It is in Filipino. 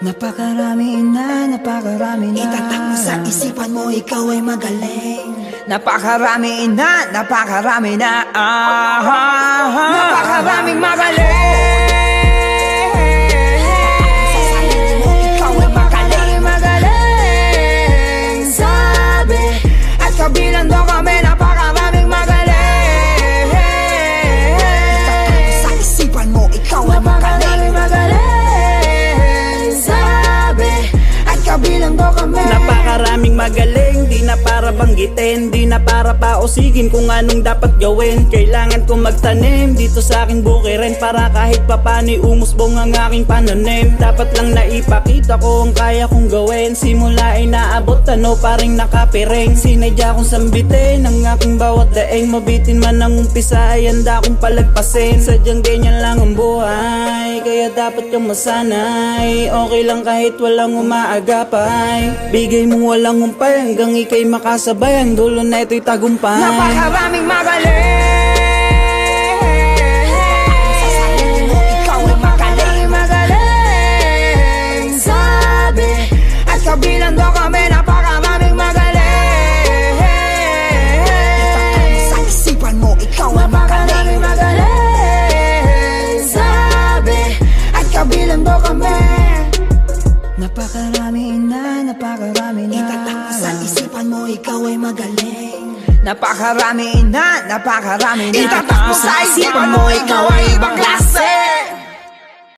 Napakarami na Itatak mo sa isipan mo, ikaw ay magaling. Napakarami na Napakaraming magaling. Sa sarili mo, ikaw ay magaling. Magaling sabi at kabilang doon kami. Napakaraming magaling. Itatak mo sa isipan mo, ikaw ay magaling. Magaling sabi at kabilang doon kami. Napakaraming magaling, di na para banggitin, di na para pausigin kung anong dapat gawin. Kailangan kong magtanim dito sa aking bukirin, para kahit papani umusbong ang aking pananim. Dapat lang naipakita ko ang kaya kong gawin. Simula ay naabot paring nakapiring. Sinadya kong sambitin ang aking bawat daing. Mabitin man ang umpisa ay handa kong palagpasin. Sadyang ganyan lang ang buhay, kaya dapat kang masanay. Okay lang kahit walang umaagapay. Bigay mong walang umpay hanggang ikay makasabay. Ang dulo na ito'y tagumpay. Napakaraming magaling. Sa sarili mo, ikaw ay magaling. Magaling sabi at kabilang doon kami. Napakaraming magaling. Itatak mo sa isipan mo, ikaw ay magaling. Magaling sabi at kabilang doon kami. Napakarami na Itatak mo sa isipan mo, ikaw ay magaling. Napakarami na Itatak mo sa isipan mo, ikaw ay ibang klase.